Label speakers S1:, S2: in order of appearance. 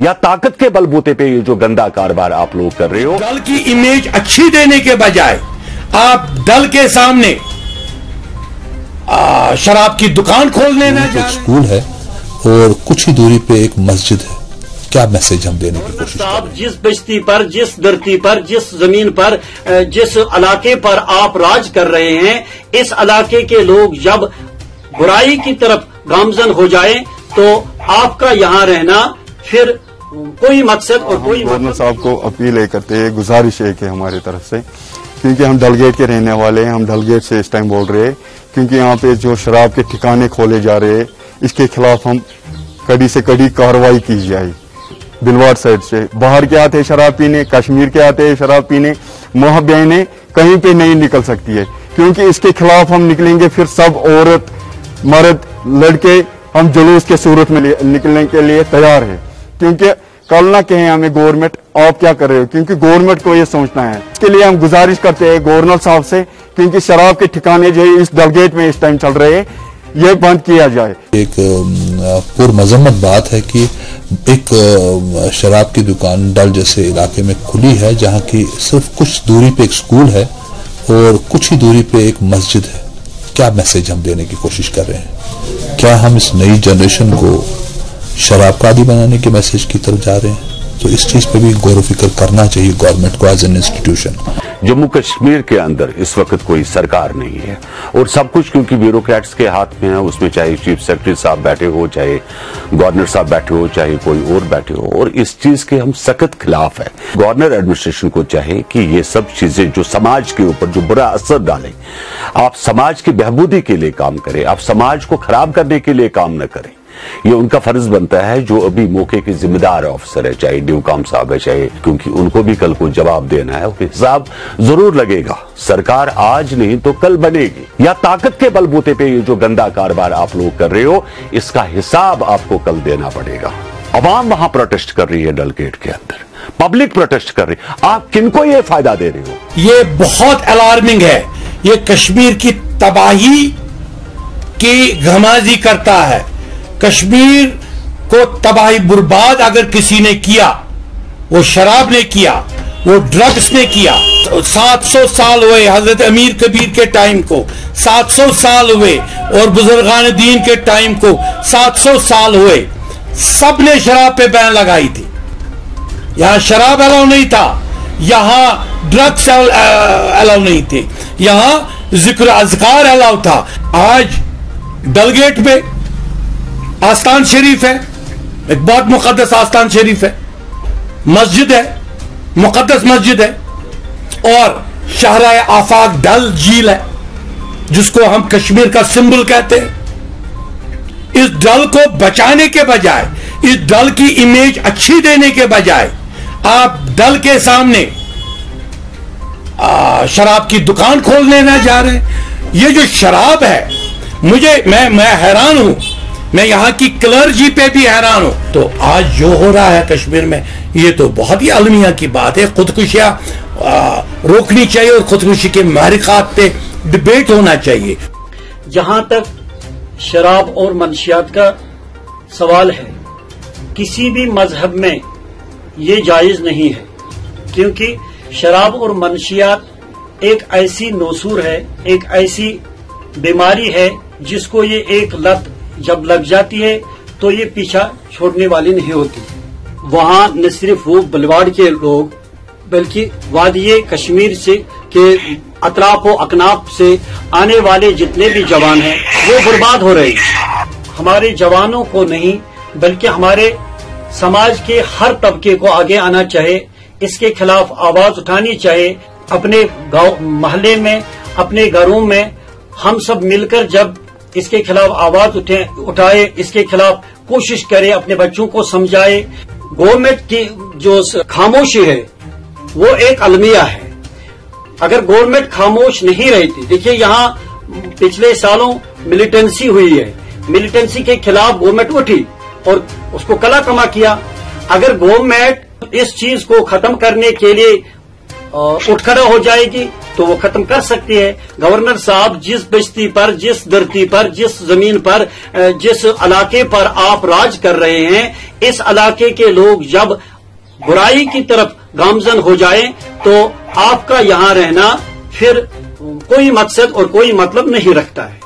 S1: या ताकत के बलबूते पे ये जो गंदा कारोबार आप लोग कर रहे हो।
S2: दल की इमेज अच्छी देने के बजाय आप दल के सामने शराब की दुकान खोलने न जाए।
S3: स्कूल है और कुछ ही दूरी पे एक मस्जिद है, क्या मैसेज हम देने की कोशिश कर रहे हैं?
S4: जिस बस्ती पर, जिस धरती पर, जिस जमीन पर, जिस इलाके पर आप राज कर रहे हैं, इस इलाके के लोग जब बुराई की तरफ गामजन हो जाए तो आपका यहाँ रहना फिर कोई मकसद और कोई
S5: गवर्नर साहब को अपील है करते हैं, गुजारिश है कि हमारी तरफ से, क्योंकि हम डलगेट के रहने वाले हैं, हम डलगेट से इस टाइम बोल रहे हैं, क्योंकि यहाँ पे जो शराब के ठिकाने खोले जा रहे हैं इसके खिलाफ हम कड़ी से कड़ी कार्रवाई की जाए। बिलवाड़ साइड से बाहर के आते हैं शराब पीने, कश्मीर के आते हैं शराब पीने, मोहब्बें कहीं पे नहीं निकल सकती है, क्योंकि इसके खिलाफ हम निकलेंगे फिर सब औरत मर्द लड़के हम जुलूस के सूरत में निकलने के लिए तैयार हैं। क्योंकि कल ना कहें हमें गवर्नमेंट आप क्या कर रहे हो, क्योंकि गवर्नमेंट को ये सोचना है। इसके लिए हम गुजारिश करते हैं गवर्नर साहब से, क्योंकि शराब के ठिकाने जो इस डलगेट में इस टाइम चल रहे हैं ये बंद किया जाए।
S3: एक पुरमज़म्मत बात है कि एक शराब की दुकान डल जैसे इलाके में खुली है, जहाँ की सिर्फ कुछ दूरी पे एक स्कूल है और कुछ ही दूरी पे एक मस्जिद है। क्या मैसेज हम देने की कोशिश कर रहे हैं? क्या हम इस नई जनरेशन को शराब का आदी बनाने के मैसेज की तरफ जा रहे हैं? तो इस चीज पे भी गौर फिक्र करना चाहिए गवर्नमेंट को as an institution.
S1: Jammu Kashmir के अंदर इस वक्त कोई सरकार नहीं है और सब कुछ क्योंकि ब्यूरोक्रेट्स के हाथ में है, उसमें चाहे चीफ सेक्रेटरी साहब बैठे हो, चाहे गवर्नर साहब बैठे हो, चाहे कोई और बैठे हो, और इस चीज के हम सख्त खिलाफ है। गवर्नर एडमिनिस्ट्रेशन को चाहे कि ये सब चीजें जो समाज के ऊपर जो बुरा असर डालें, आप समाज की बहबूदी के लिए काम करें, आप समाज को खराब करने के लिए काम न करें। ये उनका फर्ज बनता है जो अभी मौके के जिम्मेदार ऑफिसर है, चाहे ड्यूकाम साहब है, चाहे, क्योंकि उनको भी कल को जवाब देना है, हिसाब जरूर लगेगा। सरकार आज नहीं तो कल बनेगी। या ताकत के बलबूते पे ये जो गंदा कारोबार आप लोग कर रहे हो इसका हिसाब आपको कल देना पड़ेगा। अवाम वहां प्रोटेस्ट कर रही है, डलगेट के अंदर पब्लिक प्रोटेस्ट कर रही है, आप किनको ये फायदा दे रहे हो?
S2: ये बहुत अलार्मिंग है। ये कश्मीर की तबाही की घमाजी करता है। कश्मीर को तबाही बर्बाद अगर किसी ने किया, वो शराब ने किया, वो ड्रग्स ने किया। तो 700 साल हुए हजरत अमीर कबीर के टाइम को, 700 साल हुए और बुजुर्गान दीन के टाइम को 700 साल हुए। सब ने शराब पे बैन लगाई थी। यहां शराब अलाउ नहीं था, यहां ड्रग्स अलाउ नहीं थे, यहां जिक्र अज़कार अलाउ था। आज डलगेट में आस्तान शरीफ है, एक बहुत मुकद्दस आस्तान शरीफ है, मस्जिद है, मुकद्दस मस्जिद है, और शहर आफाक डल झील है जिसको हम कश्मीर का सिंबल कहते हैं। इस डल को बचाने के बजाय, इस डल की इमेज अच्छी देने के बजाय आप डल के सामने शराब की दुकान खोलने न जा रहे हैं। ये जो शराब है, मैं हैरान हूं, मैं यहाँ की क्लर्जी पे भी हैरान हूं। तो आज जो हो रहा है कश्मीर में, ये तो बहुत ही अलमिया की बात है। खुदकुशियां रोकनी चाहिए और खुदकुशी के महरिकात पे डिबेट होना चाहिए।
S4: जहां तक शराब और मनशियात का सवाल है, किसी भी मजहब में ये जायज नहीं है, क्योंकि शराब और मनशियात एक ऐसी नौसूर है, एक ऐसी बीमारी है जिसको ये एक लत जब लग जाती है तो ये पीछा छोड़ने वाली नहीं होती। वहां न सिर्फ वो बिलवाड़ के लोग बल्कि वादिये कश्मीर से के अतराफ व अकनाफ से आने वाले जितने भी जवान हैं वो बर्बाद हो रहे हैं। हमारे जवानों को नहीं बल्कि हमारे समाज के हर तबके को आगे आना चाहिए, इसके खिलाफ आवाज उठानी चाहिए। अपने गांव मोहल्ले में, अपने घरों में हम सब मिलकर जब इसके खिलाफ आवाज उठाए, इसके खिलाफ कोशिश करे, अपने बच्चों को समझाए। गवर्नमेंट की जो खामोशी है वो एक अलमिया है। अगर गवर्नमेंट खामोश नहीं रहती, देखिए यहाँ पिछले सालों मिलिटेंसी हुई है, मिलिटेंसी के खिलाफ गवर्नमेंट उठी और उसको कला कमा किया। अगर गवर्नमेंट इस चीज को खत्म करने के लिए उठ खड़ा हो जाएगी تو وہ ختم کر سکتی ہے. گورنر صاحب جس بستی پر، جس دھرتی پر، جس زمین پر، جس علاقے پر آپ راج کر رہے ہیں، اس علاقے کے لوگ جب برائی کی طرف گامزن ہو جائیں تو آپ کا یہاں رہنا پھر کوئی مقصد اور کوئی مطلب نہیں رکھتا ہے.